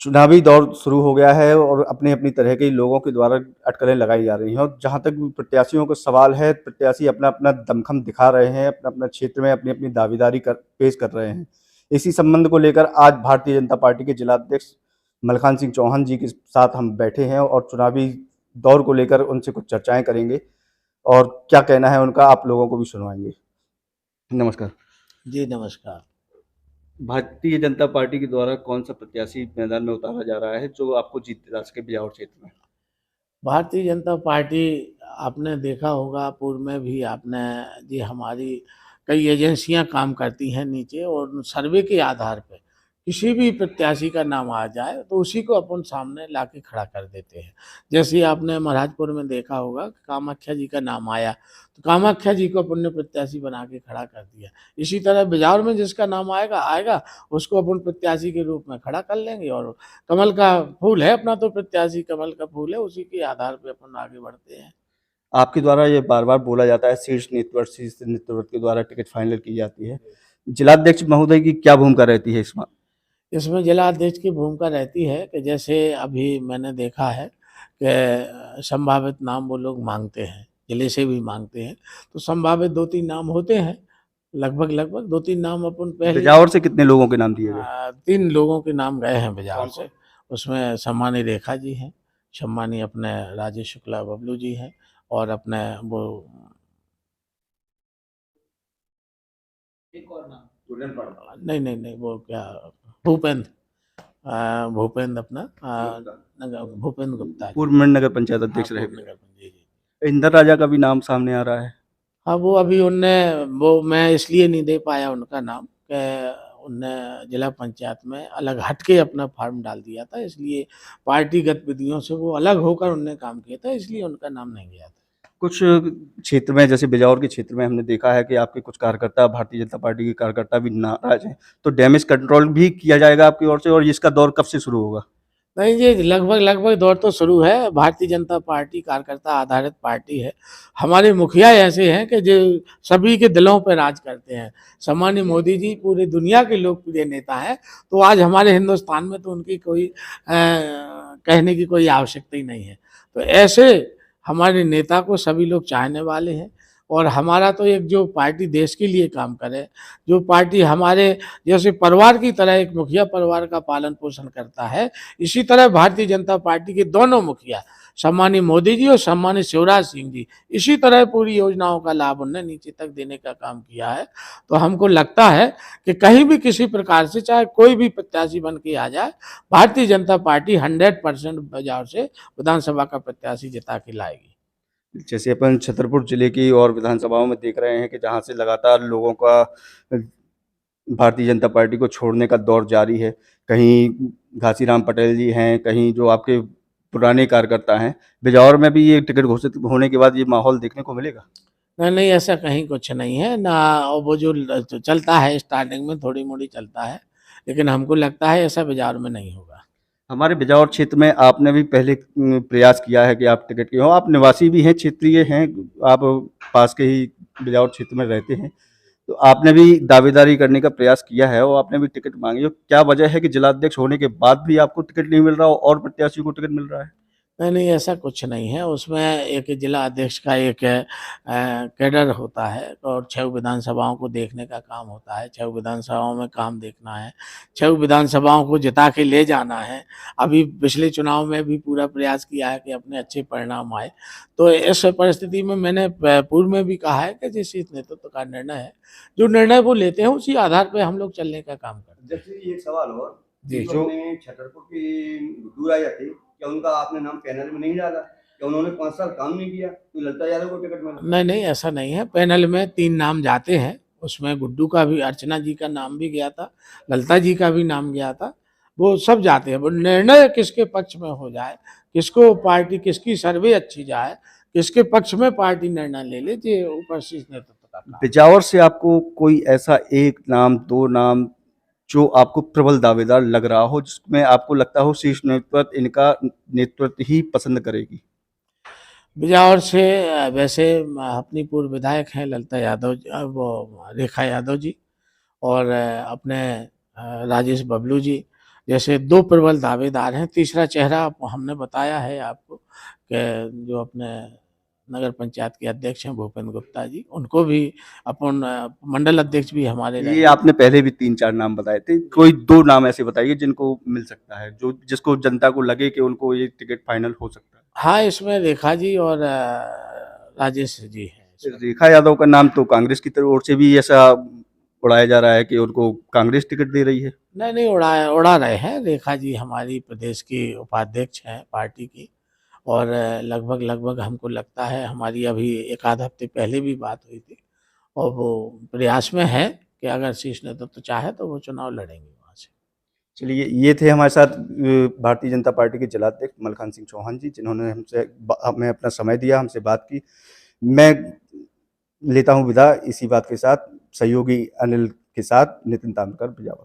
चुनावी दौर शुरू हो गया है और अपनी अपनी तरह के लोगों के द्वारा अटकलें लगाई जा रही हैं और जहां तक प्रत्याशियों का सवाल है, प्रत्याशी अपना अपना दमखम दिखा रहे हैं, अपना अपना क्षेत्र में अपनी अपनी दावेदारी पेश कर रहे हैं। इसी संबंध को लेकर आज भारतीय जनता पार्टी के जिलाध्यक्ष मलखान सिंह चौहान जी के साथ हम बैठे हैं और चुनावी दौर को लेकर उनसे कुछ चर्चाएं करेंगे और क्या कहना है उनका आप लोगों को भी सुनवाएंगे। नमस्कार। जी नमस्कार। भारतीय जनता पार्टी के द्वारा कौन सा प्रत्याशी मैदान में उतारा जा रहा है जो आपको जीत दिला सके बिजावर क्षेत्र में? भारतीय जनता पार्टी, आपने देखा होगा पूर्व में भी आपने, जी हमारी कई एजेंसियां काम करती हैं नीचे, और उन सर्वे के आधार पे किसी भी प्रत्याशी का नाम आ जाए तो उसी को अपन सामने लाके खड़ा कर देते हैं। जैसे आपने महाराजपुर में देखा होगा कि कामाख्या जी का नाम आया तो कामाख्या जी को अपन ने प्रत्याशी बना के खड़ा कर दिया। इसी तरह बिजौर में जिसका नाम आएगा आएगा उसको अपन प्रत्याशी के रूप में खड़ा कर लेंगे, और कमल का फूल है अपना, तो प्रत्याशी कमल का फूल है, उसी के आधार पे अपन आगे बढ़ते हैं। आपके द्वारा ये बार-बार बोला जाता है शीर्ष नेतृत्व के द्वारा टिकट फाइनल की जाती है। जिलाध्यक्ष महोदय की क्या भूमिका रहती है इसमें? इसमें जिला अध्यक्ष की भूमिका रहती है कि जैसे अभी मैंने देखा है कि संभावित नाम वो लोग मांगते हैं, जिले से भी मांगते हैं, तो संभावित 2-3 नाम होते हैं, लगभग 2-3 नाम अपन पहले बिजावर से कितने लोगों के नाम दिए गए? 3 लोगों के नाम गए हैं बिजौर कौन-कौन? से। उसमें सम्मानी रेखा जी हैं, सम्मानी अपने राजेश शुक्ला बबलू जी हैं, और अपने वो एक और नाम, नहीं, वो क्या, भूपेंद्र, भूपेंद्र अपना, भूपेंद्र गुप्ता जी। पूर्व नगर पंचायत हाँ, अध्यक्ष रहे। पूर्व नगर पंचायत, जी। इंदर राजा का भी नाम सामने आ रहा है। हाँ, वो अभी उनने, वो मैं इसलिए नहीं दे पाया उनका नाम कि उनने जिला पंचायत में अलग हट के अपना फॉर्म डाल दिया था, इसलिए पार्टी गतिविधियों से वो अलग होकर उनने काम किया था, इसलिए उनका नाम नहीं गया था। कुछ क्षेत्र में जैसे बिजावर के क्षेत्र में हमने देखा है कि आपके कुछ कार्यकर्ता भारतीय जनता पार्टी के कार्यकर्ता भी नाराज हैं, तो डैमेज कंट्रोल भी किया जाएगा आपकी ओर से और इसका दौर कब से शुरू होगा? नहीं जी, लगभग दौर तो शुरू है। भारतीय जनता पार्टी कार्यकर्ता आधारित पार्टी है। हमारे मुखिया ऐसे हैं कि जो सभी के दिलों पे राज करते हैं। सम्मानीय मोदी जी पूरी दुनिया के लोकप्रिय नेता हैं, तो आज हमारे हिंदुस्तान में तो उनकी कोई कहने की कोई आवश्यकता ही नहीं है। तो ऐसे हमारे नेता को सभी लोग चाहने वाले हैं, और हमारा तो एक जो पार्टी देश के लिए काम करे, जो पार्टी हमारे जैसे परिवार की तरह एक मुखिया परिवार का पालन पोषण करता है, इसी तरह भारतीय जनता पार्टी के दोनों मुखिया सम्मानीय मोदी जी और सम्मानीय शिवराज सिंह जी इसी तरह पूरी योजनाओं का लाभ उन्होंने नीचे तक देने का काम किया है। तो हमको लगता है कि कहीं भी किसी प्रकार से चाहे कोई भी प्रत्याशी बन के आ जाए, भारतीय जनता पार्टी 100% बाजार से विधानसभा का प्रत्याशी जिता के लाएगी। जैसे अपन छतरपुर जिले की और विधानसभाओं में देख रहे हैं कि जहाँ से लगातार लोगों का भारतीय जनता पार्टी को छोड़ने का दौर जारी है। कहीं घासीराम पटेल जी हैं, कहीं जो आपके पुराने कार्यकर्ता हैं। बिजावर में भी ये टिकट घोषित होने के बाद ये माहौल देखने को मिलेगा? नहीं, ऐसा कहीं कुछ नहीं है ना। वो जो चलता है स्टार्टिंग में थोड़ी-मोड़ी चलता है, लेकिन हमको लगता है ऐसा बाज़ार में नहीं होगा। हमारे बिजावर क्षेत्र में आपने भी पहले प्रयास किया है कि आप टिकट के हो, आप निवासी भी हैं, क्षेत्रीय हैं, आप पास के ही बिजावर क्षेत्र में रहते हैं। तो आपने भी दावेदारी करने का प्रयास किया है और आपने भी टिकट मांगी हो। क्या वजह है कि जिलाध्यक्ष होने के बाद भी आपको टिकट नहीं मिल रहा हो और प्रत्याशी को टिकट मिल रहा है? नहीं, ऐसा कुछ नहीं है। उसमें एक जिला अध्यक्ष का एक कैडर होता है, और 6 विधानसभाओं को देखने का काम होता है। 6 विधानसभाओं में काम देखना है, 6 विधानसभाओं को जिता के ले जाना है। अभी पिछले चुनाव में भी पूरा प्रयास किया है कि अपने अच्छे परिणाम आए। तो इस परिस्थिति में मैंने पूर्व में भी कहा है कि जिस इस नेतृत्व का निर्णय है, जो निर्णय वो लेते हैं उसी आधार पे हम लोग चलने का काम करते हैं। जैसे एक सवाल और, जी। जो अपने छतरपुर की गुड्डू राजा थे, क्या उनका आपने नाम पैनल में नहीं डाला? क्या उन्होंने 5 साल काम नहीं किया तो ललिता यादव को टिकट मिला? नहीं, ऐसा नहीं है। पैनल में 3 नाम जाते हैं, उसमें गुड्डू का भी, अर्चना जी का नाम भी गया था, ललिता जी का भी नाम गया था, वो सब जाते हैं। वो निर्णय किसके पक्ष में हो जाए, किसको पार्टी, किसकी सर्वे अच्छी जाए, किसके पक्ष में पार्टी निर्णय ले ले, ये ऊपर शीर्ष नेतृत्व का काम है। बिजावर से आपको कोई ऐसा 1 नाम, 2 नाम जो आपको प्रबल दावेदार लग रहा हो, जिसमें आपको लगता हो शीर्ष नेतृत्व इनका नेतृत्व ही पसंद करेगी? बिजावर से वैसे अपनी पूर्व विधायक हैं ललिता यादव, वो रेखा यादव जी, और अपने राजेश बबलू जी, जैसे 2 प्रबल दावेदार हैं। तीसरा चेहरा हमने बताया है आपको कि जो अपने नगर पंचायत के अध्यक्ष हैं भूपेंद्र गुप्ता जी, उनको भी अपन मंडल अध्यक्ष भी हमारे ये रहे। आपने पहले भी 3-4 नाम बताए थे, कोई 2 नाम ऐसे बताइए जिनको मिल सकता है, जो जिसको जनता को लगे कि उनको ये टिकट फाइनल हो सकता है। हाँ, इसमें रेखा जी और राजेश जी हैं इसमें। रेखा यादव का नाम तो कांग्रेस की तरफ ओर से भी ऐसा उड़ाया जा रहा है कि उनको कांग्रेस टिकट दे रही है। नहीं, उड़ा रहे हैं। रेखा जी हमारी प्रदेश की उपाध्यक्ष हैं पार्टी की, और लगभग हमको लगता है हमारी अभी 1 आध हफ्ते पहले भी बात हुई थी, और वो प्रयास में है कि अगर शीर्ष नेतृत्व चाहे तो वो चुनाव लड़ेंगे वहाँ से। चलिए, ये थे हमारे साथ भारतीय जनता पार्टी के जिलाध्यक्ष मलखान सिंह चौहान जी, जिन्होंने हमें अपना समय दिया, हमसे बात की। मैं लेता हूँ विदा इसी बात के साथ, सहयोगी अनिल के साथ, नितिन तामकर, बिजावर।